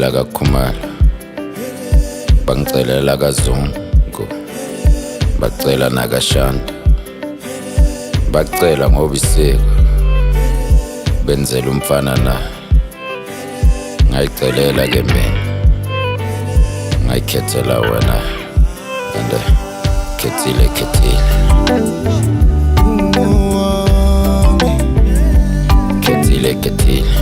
Bangicelela kaKhumalo, bangicelela kaZungu, bacela nakaShanda, bacela ngobisiko benzela umfana naye. Ngayicelela ke mina, ngayikhethela wena, and khethile khethile khethile khethile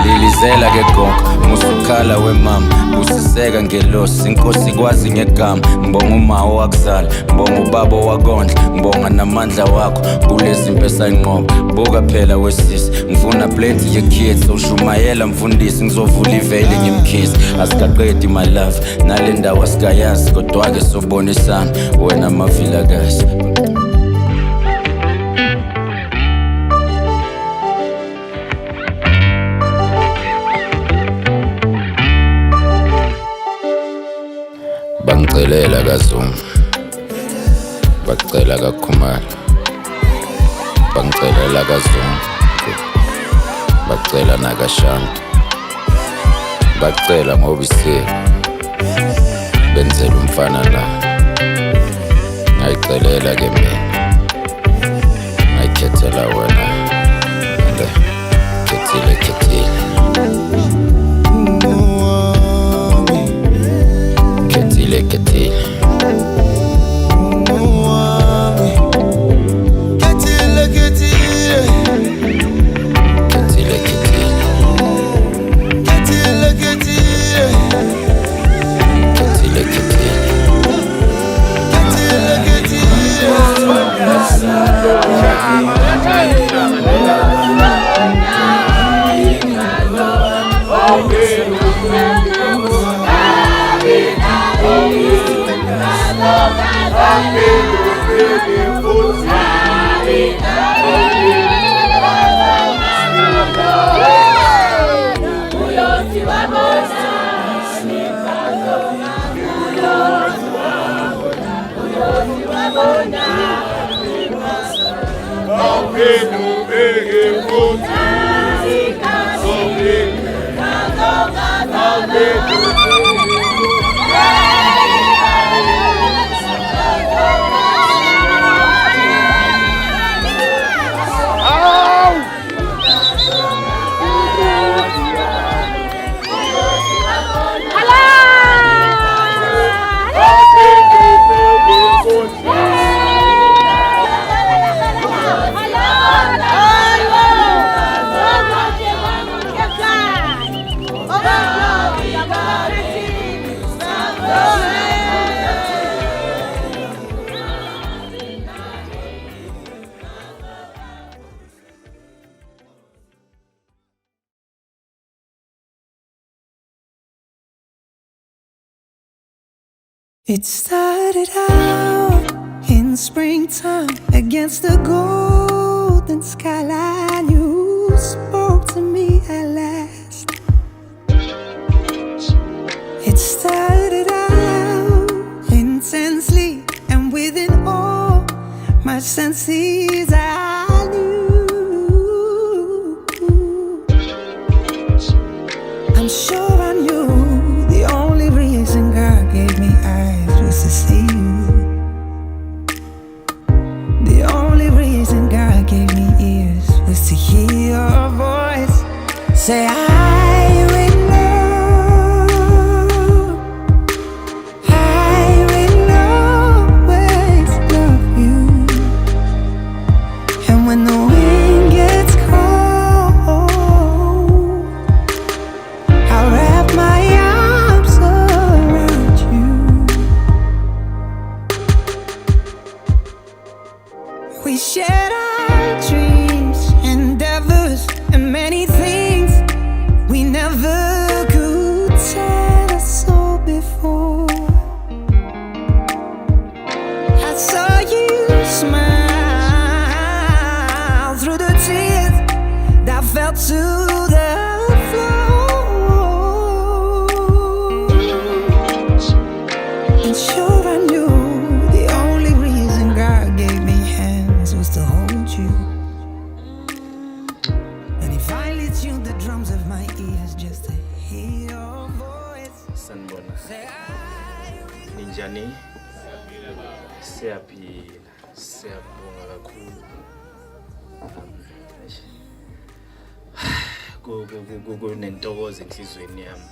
Lilizela ke gonke musukhala wemama usiseka ngelosi inkosi kwazi ngegama ngibonga umawo wakuzala ngibonga ubaba wakondla ngibonga namandla wakho kulezi impesa inqobo buka phela wesisi ngifuna plenty ye kids ushumayela mfundisi ngizovula ivele ngimkhisi asikaqedi my love nale ndawo asikayazi kodwa ke sobonisana wena mavilakazi. Bangicelela kaZungu, bacela kaKhumalo, bangicelela kaZungu, bacela nakaShanda, bacela ngobisiko benzela umfana naye. Ngayicelela ke mina, ngayikhethela wena, and khethile khethile khethile khethile It started out in springtime against the golden skyline. You spoke to me at last. It started out intensely, and within all my senses I knew. I'm sure I knew the only reason God gave me eyes was to see you. The only reason God gave me ears was to hear your voice say I will love, I will always love you. We shared our dreams, endeavors, and many things we never could tell us all before. I saw you smile through the tears that fell to the floor. And sure I knew the only reason God gave me hands was to hold you. And if I lit you the drums of my ears just to hear your voice. Sanibona. Ninjani? Siyaphila. Siyabonga kakhulu. Kunentokozo enhlizweni yami.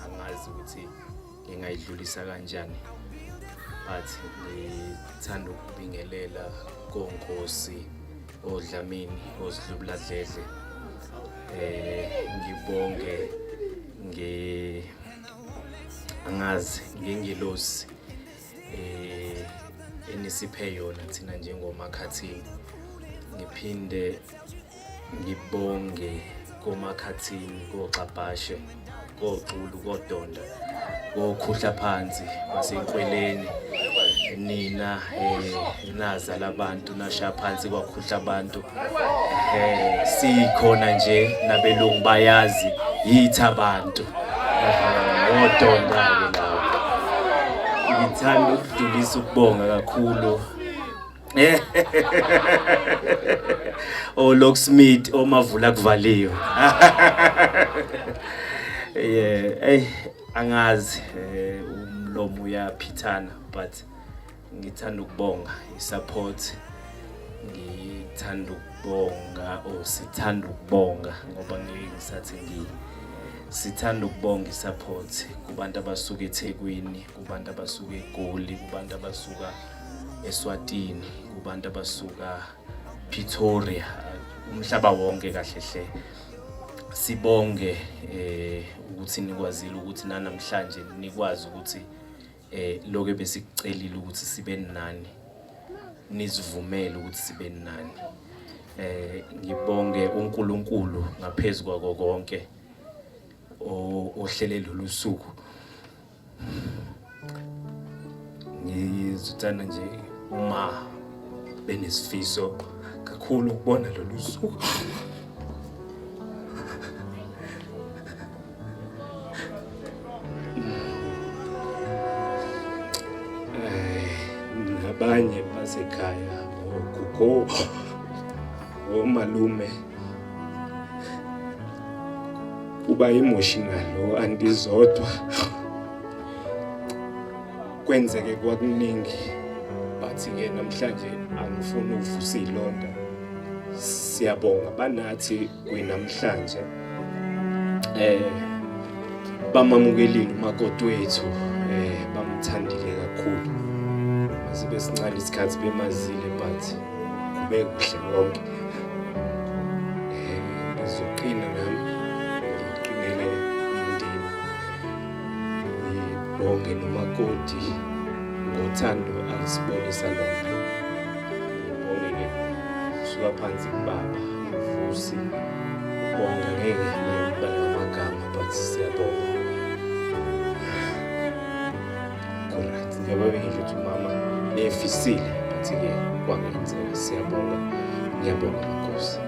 Angazi ukuthi ngingayidlulisa kanjani. But ngithanda ukubingelela koNkosi oDlamini osidlubuladledle. Ngibonge angazi ngengelosi enisiphe yona thina njengomakhathini. Ngiphinde ngibonge komakhathini koXabhashe koXulu koDonda kokhuhla phansi kwaseNkweleni nina naza labantu nasha phansi kwakhuhla abantu sikhona nje nabelungu bayazi yithi abantu oDonda ke lawo. Ngithanda ukudlulisa ukubonga kakhulu Locksmith omavula kuvaliwe. Angazi umlomo uyaphithana but ngithanda ukubonga isupport. Ngithanda ukubonga sithanda ukubonga ngoba ngisathi sithanda ukubonga isupport kubantu abasuka eThekwini, kubantu abasuka eGoli, kubantu abasuka eSwatini, kubantu abasuka Pretoria, umhlaba wonke kahle hle. Sibonge ukuthi nikwazile ukuthi namhlanje nikwazi ukuthi lokho besikucelile ukuthi sibe nani, nizivumele ukuthi sibe nani. Ngibonge uNkulunkulu ngaphezulu kwako konke ohlele lolusuku. Ngizithanda nje uma benesifiso kakhulu ukubona lolusuku. Nabanye basekhaya ogogo omalume uba emotional andizodwa kwenzeke kwakuningi but ke namhlanje angifuni ukuvusa ilonda. Siyabonga banathi kwinamhlanje bamamukelile umakoti wethu bamthandile kakhulu. Masibe sincane isikhathi bemazile but kube kuhle konke. Ngizoqina nami ngiqinele umndeni. Ngibonge nomakoti ngothando alisibonisa lona. Ngibonge ke kusuka phansi kubaba uVusi ubonga ngeke ngibale amagama but siyabonga. Correct. Ngiyababingelela ukuthi mama efisile but ke kwangenzeka. Siyabonga. Ngiyabonga Nkosi.